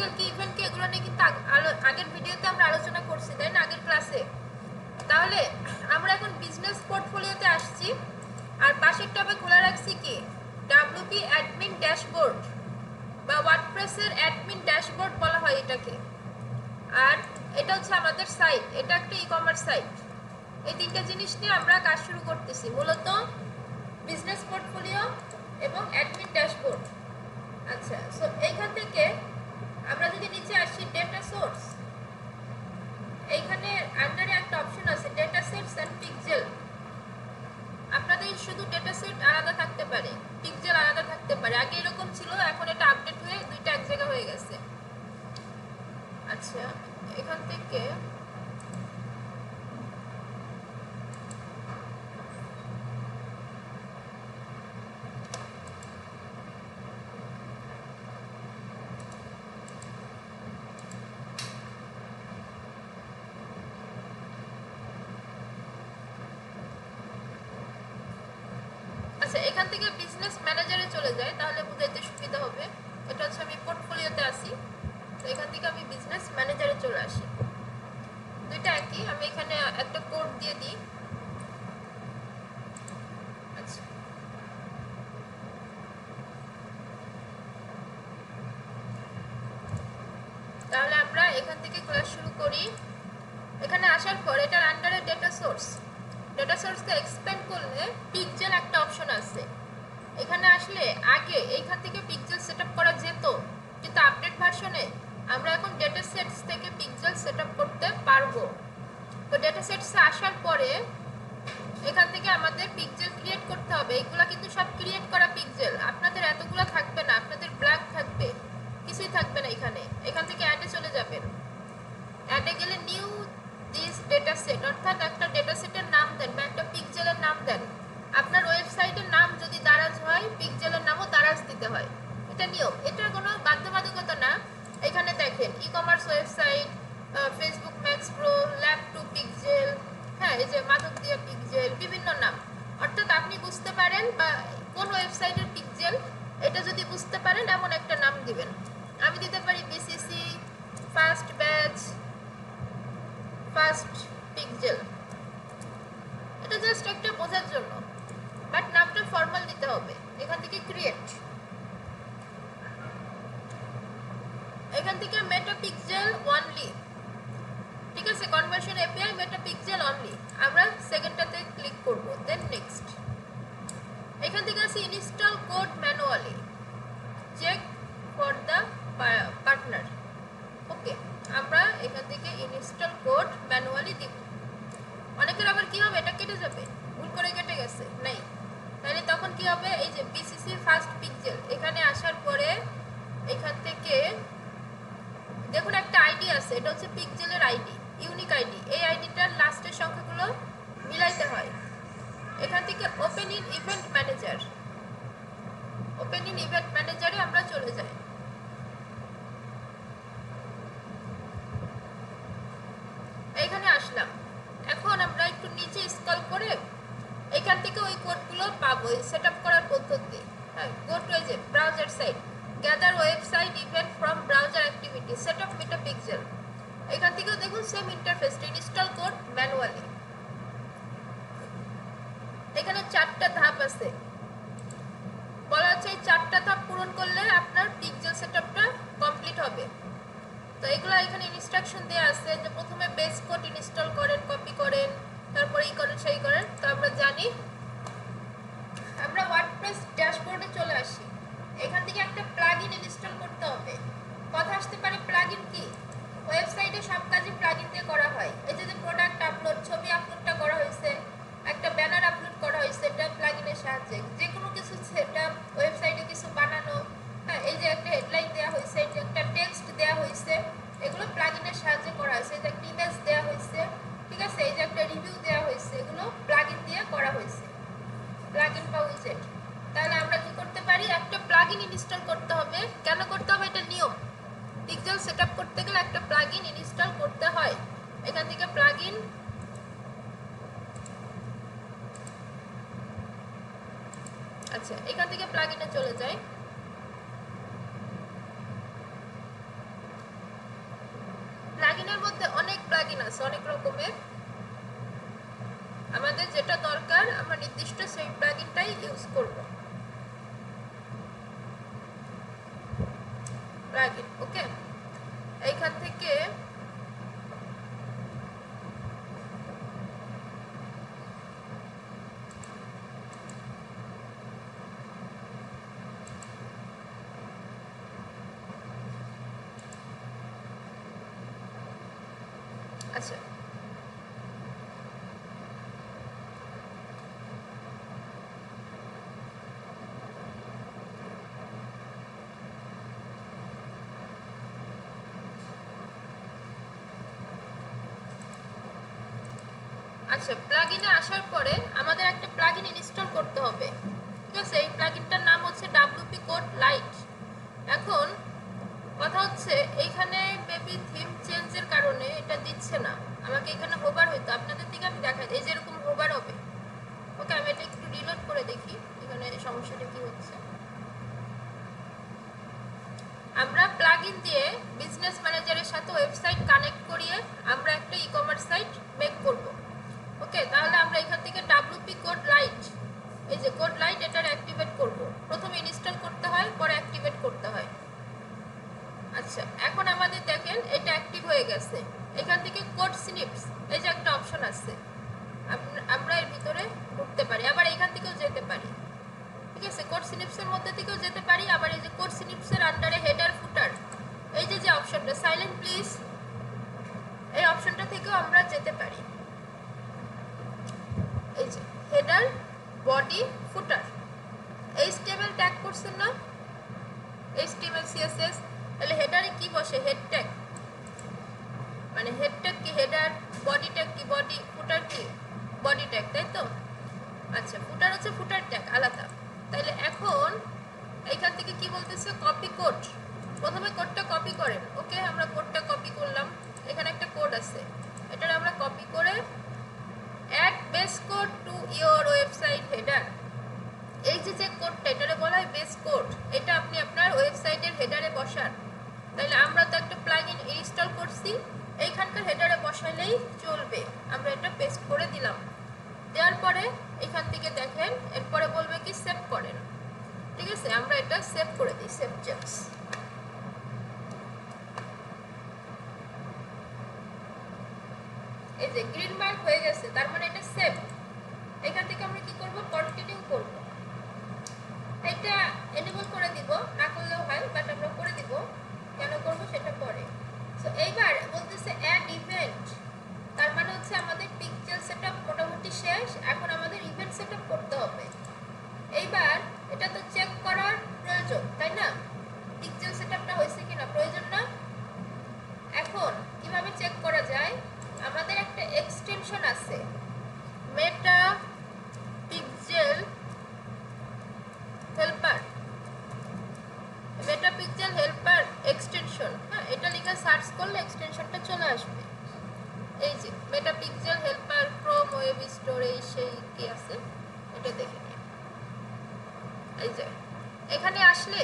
Pixel কি event কি এগুলো নিয়ে কিন্তু আগের ভিডিওতে আমরা আলোচনা করছি, তাই না, আগের ক্লাসে। তাহলে আমরা এখন বিজনেস পোর্টফোলিওতে আসছি, আর পাশের ট্যাবে খোলা রাখছি কি ডাব্লিউপি অ্যাডমিন ড্যাশবোর্ড বা ওয়ার্ডপ্রেসের অ্যাডমিন ড্যাশবোর্ড বলা হয় এটাকে। আর এটা হচ্ছে আমাদের সাইট, এটা একটা ই কমার্স সাইট। এই তিনটা জিনিস নিয়ে আমরা কাজ শুরু করতেছি, মূলত বিজনেস পোর্টফোলিও এবং অ্যাডমিন ড্যাশবোর্ড। আচ্ছা, সো এইখান থেকে আমরা যদি নিচে আসি ডেটা সোর্স, এইখানে আন্ডারে একটা অপশন আছে ডেটা সেটস অ্যান্ড পিক্সেল। আপনাদের শুধু ডেটা সেট আলাদা থাকতে পারে, পিক্সেল আলাদা থাকতে পারে। আগে এরকম ছিল, এখন এটা আপডেট হয়ে দুইটা এক জায়গা হয়ে গেছে। আচ্ছা, এখান থেকে এখান থেকে বিজনেস ম্যানেজারে চলে যায়, তাহলে বুঝাইতে সুবিধা হবে। এটা হচ্ছে আমি পোর্টফোলিওতে আসি, তো এখান থেকে আমি বিজনেস ম্যানেজারে চলে আসি। দুইটা একই, আমি এখানে একটা কোড দিয়ে দিই। আচ্ছা, তাহলে আমরা এখান থেকে ক্লাস শুরু করি। এখানে আসার পর এটার আন্ডারে ডেটা সোর্স, ডেটা সোর্সকে এক্সপ্যান্ড করলে পিক্সেল একটা অপশন আছে। এখানে আসলে আগে এইখান থেকে পিক্সেল সেটআপ করা যেত, কিন্তু আপডেট ভার্সনে আমরা এখন ডেটা সেটস থেকে পিক্সেল সেটআপ করতে পারবো। তো ডেটা সেটসে আসার পরে এখান থেকে আমাদের পিক্সেল ক্রিয়েট করতে হবে। এগুলা কিন্তু সব ক্রিয়েট করা পিক্সেল, আপনাদের এতগুলো থাকবে না, আপনাদের ব্ল্যাঙ্ক থাকবে, কিছুই থাকবে না এখানে। এখান থেকে অ্যাডে চলে যাবেন, অ্যাডে গেলে নিউ দিস ডেটা সেট, অর্থাৎ একটা ডেটা সেটের নাম দেন বা একটা পিক্সেলের নাম দেন। আপনার ওয়েবসাইটের নাম যদি দারাজ হয়, পিক্সেলের নামও দারাজ দিতে হয়, এটা নিয়ম। এটা কোনো বাধ্যবাধকতা না। এখানে দেখেন e commerce website, Facebook max pro, lab to pixel, হ্যাঁ, এই যে মাধব দিয়া পিক্সেল, বিভিন্ন নাম। অর্থাৎ আপনি বুঝতে পারেন বা কোন ওয়েবসাইটের পিক্সেল এটা যদি বুঝতে পারেন এমন একটা নাম দিবেন। আমি দিতে পারি BCC first batch, first pixel, এটা জাস্ট একটা বোঝার জন্য, বাট নামটা ফর্মাল দিতে হবে। এখান থেকে ক্রিয়েট, এখান থেকে মেটা পিক্সেল অনলি, ঠিক আছে, conversion API Meta pixel only. আমরা সেকেন্ডটাতে ক্লিক করব, দেন নেক্সট। এখান থেকে আছে install code manually, check for the partner. Okay, আমরা এখান থেকে ইনস্টল কোড ম্যানুয়ালি দিব। অনেকের আবার কি হবে, এটা কেটে যাবে, ভুল করে কেটে গেছে নাই, তাহলে তখন কি হবে, এই যে বিসিসি ফার্স্ট পিক্সেল, এখানে আসার পরে এখান থেকে দেখুন একটা আইডি আছে, এটা হচ্ছে পিক্সেলের আইডি, ইউনিক আইডি। এই আইডিটার লাস্টের সংখ্যাগুলো মিলাইতে হয়। এখান থেকে open in event manager, open in event ম্যানেজারে আমরা চলে যাই। এখানে আসলাম, এখন আমরা একটু নিচে স্ক্রল করে এখান থেকে ওই কোডগুলো পাবো, সেটআপ করার পদ্ধতি। গো টু এই যে browser site, gather website event from browser activity, setup Meta pixel. এখান থেকেও দেখুন same interface, install code manually. এখানে 4টা ধাপ আছে, বলা হচ্ছে এই 4টা ধাপ পূরণ করলে আপনার পিক্সেল সেটআপটা কমপ্লিট হবে। তো এগুলো এখানে ইনস্ট্রাকশন দেওয়া আছে যে প্রথমে বেস কোড ইনস্টল করেন, কপি করেন, তারপরে এই করেন সেই করেন। তো আমরা জানি, আমরা ওয়ার্ডপ্রেস ড্যাশবোর্ডে চলে আসি। এখান থেকে একটা প্লাগইন ইনস্টল করতে হবে। কথা আসতে পারে প্লাগইন কি, ওয়েবসাইটে সব কাজই প্লাগইন দিয়ে করা হয়। এই যে প্রোডাক্ট আপলোড, ছবি আপলোডটা করা হয়েছে, একটা ব্যানার আপলোড করা হয়েছে, এটা প্লাগইনের সাহায্যে। যে কোনো কিছু সেটআপ, ওয়েবসাইটে কিছু বানানো, হ্যাঁ, এই যে একটা হেডলাইন দেওয়া হয়েছে, এই যে একটা টেক্সট দেওয়া হয়েছে, এগুলো প্লাগইনের সাহায্যে করা হয়েছে। এই যে একটা ইমেজ দেওয়া হয়েছে, ঠিক আছে, এই যে একটা রিভিউ দেওয়া হয়েছে, এগুলো প্লাগইন দিয়ে করা হয়েছে, প্লাগইন বা উইজেট। তাহলে আমরা কি করতে পারি, একটা প্লাগইন ইনস্টল করতে হবে। কেন করতে হবে, এটা নিয়ম। পিক্সেল সেটআপ করতে গেলে একটা প্লাগইন ইনস্টল করতে হয়। এখান থেকে প্লাগইন, আচ্ছা, এখান থেকে প্লাগইনে চলে যায়। প্লাগইনের মধ্যে অনেক প্লাগইন আছে, অনেক রকমের। আমাদের যেটা দরকার আমরা নির্দিষ্ট সেই প্লাগইনটাই ইউজ করব। প্লাগইন ওকে, এইখান থেকে আচ্ছা আচ্ছা প্লাগইনে আসার পরে আমাদের একটা প্লাগইন ইনস্টল করতে হবে, ঠিক আছে? এই প্লাগইনটার নাম হচ্ছে WP কোড লাইট। এখন কথা হচ্ছে এইখানে মেবি থিম চেঞ্জের কারণে এটা দিচ্ছে না আমাকে, এখানে হোভার হইতো, আপনাদের দিকে আমি দেখাই, এই যে এরকম হোভার হবে। ওকে, আমি এটা একটু রিলোড করে দেখি এখানে সমস্যাটা কি হচ্ছে। আমরা প্লাগইন দিয়ে বিজনেস ম্যানেজারের সাথে ওয়েবসাইট কানেক্ট করিয়ে আমরা একটা ই-কমার্স সাইট মেক করব। ওকে, তাহলে আমরা এখান থেকে WP কোড লাইট, এই যে কোড লাইট, এটার অ্যাক্টিভেট করব। প্রথমে ইনস্টল করতে হয়, পরে অ্যাক্টিভেট করতে হয়। আচ্ছা, এখন আমাদের দেখেন এটা অ্যাক্টিভ হয়ে গেছে। এখান থেকে কোড স্নিপস, এই যে একটা অপশন আছে, আমরা এর ভিতরে ঢুকতে পারি, আবার এখান থেকেও যেতে পারি, ঠিক আছে? কোড স্নিপসের মধ্যে থেকেও যেতে পারি, আবার এই যে কোড স্নিপসের আন্ডারে হেডার ফুটার, এই যে অপশনটা সাইলেন্ট প্লিজ, এই অপশনটা থেকেও আমরা যেতে পারি। এই যে হেডার, বডি, ফুটার, HTML ট্যাগ করছেন না, HTML CSS, তাহলে হেডারে কি বসে? হেড ট্যাগ, মানে হেড ট্যাগ কি হেডার, বডি ট্যাগ কি বডি, ফুটার কি বডি ট্যাগ, তাই তো? আচ্ছা, ফুটার হচ্ছে ফুটার ট্যাগ আলাদা। তাইলে এখন এইখান থেকে কি বলতেছে? কপি কোড, প্রথমে কোডটা কপি করেন। ওকে, আমরা কোডটা কপি করলাম, এখানে একটা কোড আছে, এটা আমরা কপি করে add base code to your website header, এই যে কোডটা, এটারে বলা হয় বেস কোড, এটা আপনি আপনার ওয়েবসাইটের হেডারে বসান। তাহলে আমরা তো একটা প্লাগইন ইনস্টল করছি, এইখানকার হেডারে বসাইলেই চলবে। আমরা এটা পেস্ট করে দিলাম, দেওয়ার পরে এখান থেকে দেখেন এরপরে বলবে কি সেভ করেন, ঠিক আছে? আমরা এটা সেভ করে দিই, সেভ চেঞ্জ। এই যে গ্রিন মার্ক হয়ে গেছে, তার মানে এটা সেভ। এখান থেকে আমরা কি করব? কন্টিনিউ করব। এটা এনেবল করে দিব, না করলেও হয়, বাট আমরা করে দিব। কেন করব সেটা পরে। সো এইবার বলতেছে অ্যাড ইভেন্ট, তার মানে হচ্ছে আমাদের পিক্সেল সেটআপ মোটামুটি শেষ, এখন আমাদের ইভেন্ট সেটআপ করতে হবে। এইবার এটা তো চেক করার প্রয়োজন, তাই না? পিক্সেল সেটআপটা হয়েছে কিনা, প্রয়োজন না? এখন কিভাবে চেক করা যায়? আমাদের একটা এক্সটেনশন আছে, মেটা পিক্সেল হেল্পার, মেটা পিক্সেল হেল্পার এক্সটেনশন। হ্যাঁ, এটা লিখে সার্চ করলে এক্সটেনশনটা চলে আসবে। এই যে মেটা পিক্সেল হেল্পার ক্রোম ওয়েব স্টোরে সেই কি আছে এটা দেখে নিন। এই যে এখানে আসলে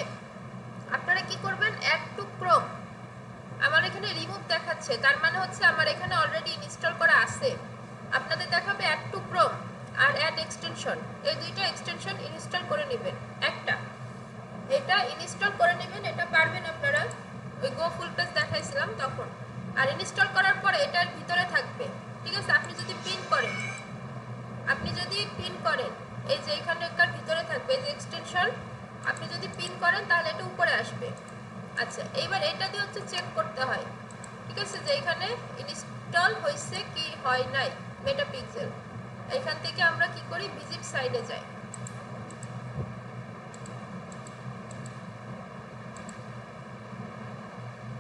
আপনারা কি করবেন? অ্যাড টু ক্রোম, আমার এখানে রিমুভ দেখাচ্ছে, তার মানে হচ্ছে আমার এখানে অলরেডি ইনস্টল করা আছে। আপনাদের দেখাবে অ্যাড টু ক্রোম আর অ্যাড এক্সটেনশন, এই দুইটা এক্সটেনশন ইনস্টল করে নেবেন। একটা এটা ইনস্টল করে নেবেন, এটা পারবেন আপনারা, ওই গো ফুল পেজ দেখাইছিলাম তখন। আর ইনস্টল করার পরে এটার ভিতরে থাকবে, ঠিক আছে? আপনি যদি পিন করেন, এই যে এখানকার ভিতরে থাকবে এই যে এক্সটেনশন, আপনি যদি পিন করেন তাহলে এটা উপরে আসবে। আচ্ছা, এইবার এটা দিয়ে হচ্ছে চেক করতে হয়, ঠিক আছে, যে এখানে ইনস্টল হয়েছে কি হয় নাই মেটা পিক্সেল। এখান থেকে আমরা কি করি? ভিজিট সাইডে যাই।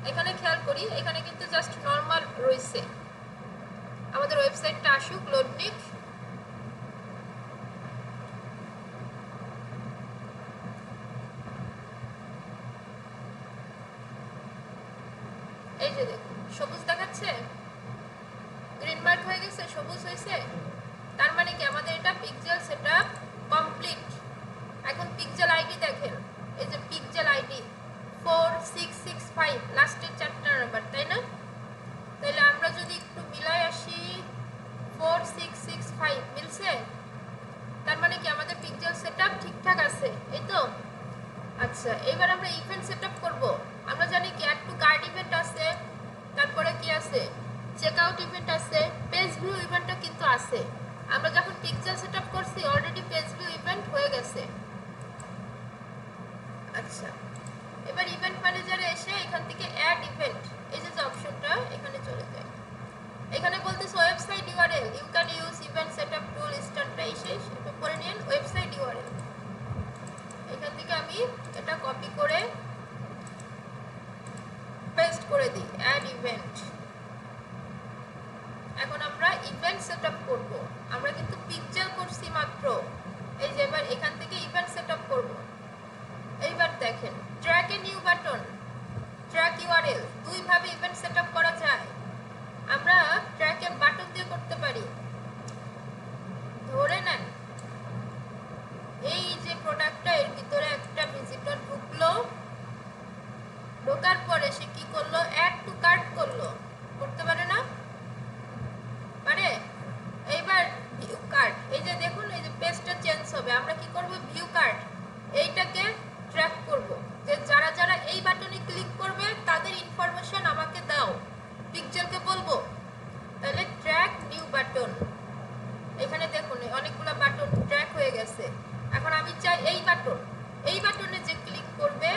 এখানে খেয়াল করি, এখানে কিন্তু জাস্ট নরমাল রয়েছে। আমাদের ওয়েবসাইটটা আসুক, লোড নিক। এই যে দেখুন সবুজ দেখাচ্ছে, গ্রিন মার্ক হয়ে গেছে, সবুজ হয়েছে, তার মানে কি আমাদের এটা পিক্সেল সেটআপ কমপ্লিট। এখন পিক্সেল আইডি দেখেন, এই যে পিক্সেল আইডি 4665 লাস্টের 4টা নাম্বার, তাই না? তাহলে এবার আমরা ইভেন্ট সেটআপ করব। আমরা জানি কি অ্যাড টু কার্ট ইভেন্ট আছে, তারপরে কি আছে চেকআউট ইভেন্ট আছে, পেজ ভিউ ইভেন্টটা কিন্তু আছে। আমরা যখন পিক্সেল সেটআপ করছি অলরেডি পেজ ভিউ ইভেন্ট হয়ে গেছে। আচ্ছা, এবার ইভেন্ট ম্যানেজারে এসে এখান থেকে অ্যাড ইভেন্ট এই যে অপশনটা এখানে চলে যায়। এখানে বলতেছে website URL, you can use event setup tool start শেষ, এটা পরে নিন ওয়েবসাইট ইউআরএল। এখান থেকে আমি এটা কপি করে পেস্ট করে দিই অ্যাড ইভেন্ট। এখন আমরা ইভেন্ট সেটআপ করব। আমরা কিন্তু পিক্সেল করছি মাত্র, এই যে এবার এখান থেকে ইভেন্ট সেটআপ করব। এইবার দেখেন track a new button, track URL, দুই ভাবে ইভেন্ট সেটআপ করা যায়। আমরা ট্র্যাক এ বাটন দিয়ে করতে পারি। ধরে নেন এই যে প্রোডাক্টটা, এর ভিতরে একটা ভিজিটর ঢুকলো, ঢোকার পরে সে কি করলো অ্যাড টু কার্ট করলো, করতে পারে না? পারে। এইবার ভিউ কার্ট, এই যে দেখুন এই যে পেজটা চেঞ্জ হবে, আমরা কি করব ভিউ কার্ট এইটাকে ট্র্যাক করব যে যারা যারা এই বাটনে ক্লিক করবে তাদের ইনফরমেশন আমাকে দাও, পিক্সেলকে বলবো। তাহলে ট্র্যাক নিউ বাটন, এখানে দেখুন অনেকগুলো বাটন ট্র্যাক হয়ে গেছে। এখন আমি চাই এই বাটনে যে ক্লিক করবে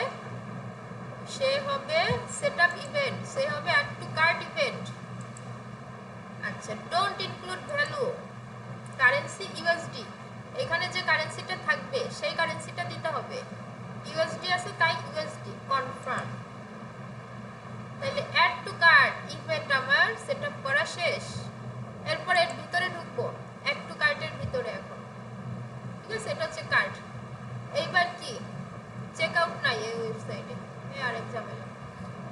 সে হবে সেটআপ ইভেন্ট, সে হবে অ্যাড টু কার্ট ইভেন্ট। আচ্ছা, don't include value, currency USD, এখানে যে কারেন্সিটা থাকবে সেই কারেন্সিটা দিতে হবে। ইউএসডি আছে তাই ইউএসডি, কনফার্ম। তাহলে অ্যাড টু কার্ট ইভেন্ট আমার সেটআপ করা শেষ। এরপর এর ভিতরে ঢুকবো, অ্যাড টু কার্টের ভিতরে এখন, ঠিক আছে? এটা হচ্ছে কার্ট। এইবার কি চেক আউট নাই এই ওয়েবসাইটে, আরেক ঝামেলা।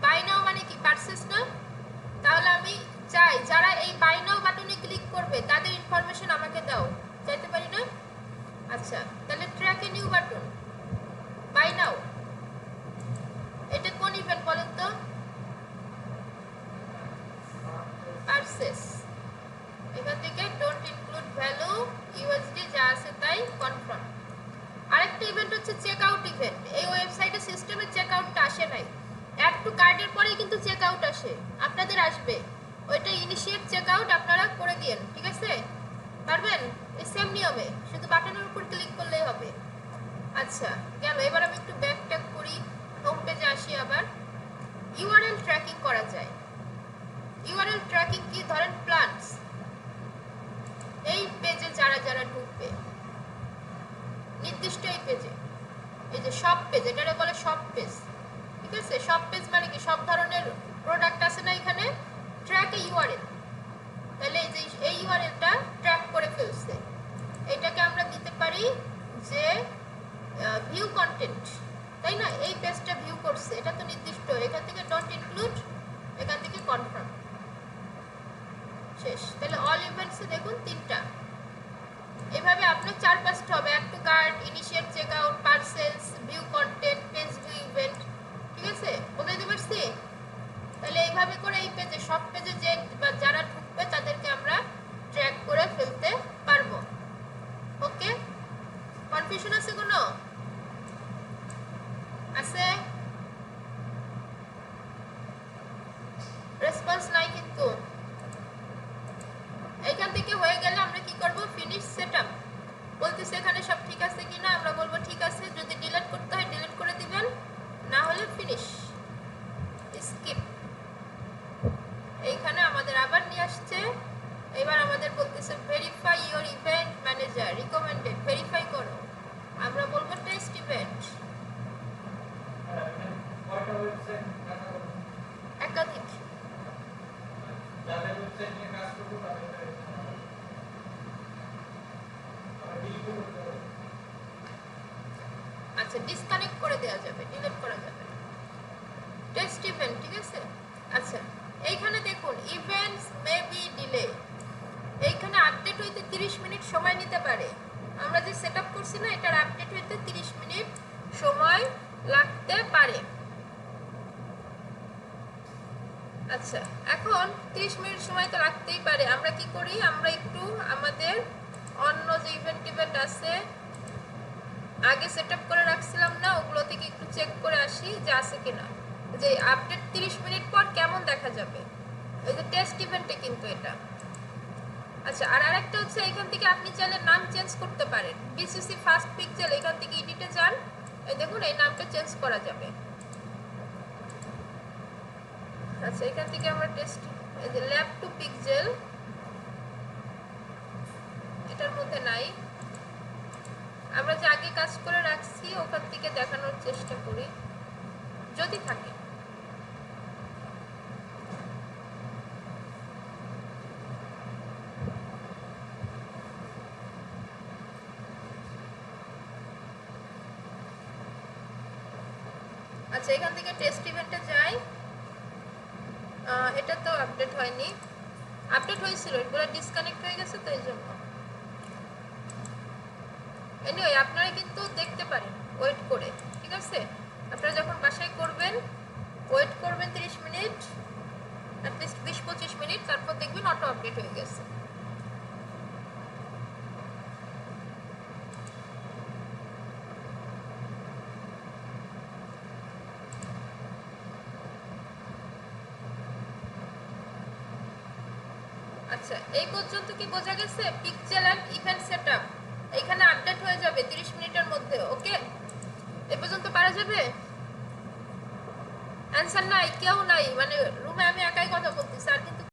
বাই নাও মানে কি পারচেজ না? তাহলে আমি চাই যারা এই বাই নাও বাটনে ক্লিক করবে তাদের ইনফরমেশন আমাকে দাও, চাইতে পারি না? আচ্ছা, তাহলে track a new button, buy now, এটা কোন ইভেন্ট বলেন তো? পারচেজ। এখান থেকে ডোন্ট ইনক্লুড ভ্যালু, ইউএসডি যা আছে তাই, কনফার্ম। আরেকটা ইভেন্ট হচ্ছে চেক আউট ইভেন্ট। এই ওয়েবসাইটের সিস্টেমে চেক আউটটা আসে নাই, অ্যাড টু কার্টের পরেই কিন্তু চেক আউট আসে, আপনাদের আসবে। ওইটা ইনিশিয়েট চেক আউট আপনারা করে দিয়েন, ঠিক আছে? পারবেন? এই সেম নিয়মে শুধু বাটনের উপর ক্লিক করলেই হবে। আচ্ছা গেল। এবার আমি একটু ব্যাক ট্যাক করি, হোম পেজে আসি। আবার ইউআরএল ট্র্যাকিং করা যায়। ইউআরএল ট্র্যাকিং কি? ধরেন প্ল্যান্স, এই পেজে যারা যারা ঢুকবে নির্দিষ্ট এই পেজে, এই যে সব পেজ, এটারে বলে সব পেজ, ঠিক আছে? সব পেজ মানে কি সব ধরনের প্রোডাক্ট আছে না এখানে, ট্র্যাক এ ইউআরএল। তাহলে এই যে এই ইউআরএলটা ট্র্যাক করে ফেলছে, এটাকে আমরা দিতে পারি যে ভিউ কন্টেন্ট, তাই না? এই পেজটা ভিউ করছে, এটা তো নির্দিষ্ট, এখান থেকে ডন্ট ইনক্লুড, এখান থেকে কনফার্ম, শেষ। তাহলে অল ইভেন্টসে দেখুন তিনটা, এভাবে আপনার 4-5টা হবে, add to cart, initiate checkout, parcels, view content, page view event, ঠিক আছে? বুঝাইতে পারছি? তাহলে এইভাবে করে এই পেজে সব পেজে যে যারা ঢুকবে তাদেরকে আমরা ট্র্যাক করে ফেলতে পারবো। ওকে, কনফিউশন আছে কোনো? আছে? রেসপন্স নাই কিন্তু। এইখান থেকে হয়ে গেলে আমরা কি করব? Finish setup. বলতেছে এখানে সব ঠিক আছে কিনা, আমরা বলবো ঠিক আছে। যদি ডিলিট করতে হয় ডিলিট করে দিবেন, না হলে ফিনিশ, স্কিপ। এইখানে আমাদের আবার নিয়ে আসছে। এবার আমাদের বলতেছে verify your event manager recommended, verify করো। আমরা বলবো টেস্ট ইভেন্ট। একাধিক আচ্ছা, ডিসকানেক্ট করে দেওয়া যাবে, ডিলিট করা যাবে। টেস্ট ইভেন্ট, ঠিক আছে? আচ্ছা, এইখানে দেখুন ইভেন্টস মে বি ডিলে, এইখানে আপডেট হইতে 30 মিনিট সময় নিতে পারে। আমরা যে সেটআপ করছি না, এটার আপডেট হইতে 30 মিনিট সময় লাগতে পারে। আচ্ছা, এখন 30 মিনিট সময় তো লাগতেই পারে। আমরা কি করি, আমরা একটু আমাদের অন্য যে ইভেন্ট আছে আগে সেটআপ করে রাখছিলাম না, ওগুলো থেকে একটু চেক করে আসি যে আছে কিনা, যে আপডেট 30 মিনিট পর কেমন দেখা যাবে। এই যে টেস্ট ইভেন্টে কিন্তু এটা। আচ্ছা, আর আরেকটা হচ্ছে এখান থেকে আপনি চাইলে নাম চেঞ্জ করতে পারেন। বিসিসি ফার্স্ট পিক্সেল, এখান থেকে এডিটে যান, এই দেখুন এই নামটা চেঞ্জ করা যাবে। আচ্ছা, এখান থেকে আমরা টেস্ট, এই যে ল্যাব টু পিক্সেল, এটার মধ্যে নাই, আমরা যে আগে কাজ করে রাখছি ওখান থেকে দেখানোর চেষ্টা করি যদি থাকে। আচ্ছা, এখান থেকে টেস্ট ইভেন্টে যাই, এটা তো আপডেট হয়নি, আপডেট হয়েছিল, এগুলো ডিসকানেক্ট হয়ে গেছে তো এই জন্য। এনিওয়ে আপনারা কিন্তু দেখতে পারেন ওয়েট করে, ঠিক আছে? আপনারা যখন বাসায় করবেন ওয়েট করবেন 30 মিনিট, অ্যাটলিস্ট 20-25 মিনিট, তারপর দেখবেন অটো আপডেট হয়ে গেছে। আচ্ছা, এই পর্যন্ত কি বোঝা গেছে? পিক্সেল অ্যান্ড ইভেন্ট সেটআপ এখানে আপডেট হয়ে যাবে 30 মিনিটের মধ্যে। ওকে, এই পর্যন্ত পারা যাবে? অ্যান্সার নাই, কেউ নাই, মানে রুমে আমি একাই কথা বলতেছি, আর কিন্তু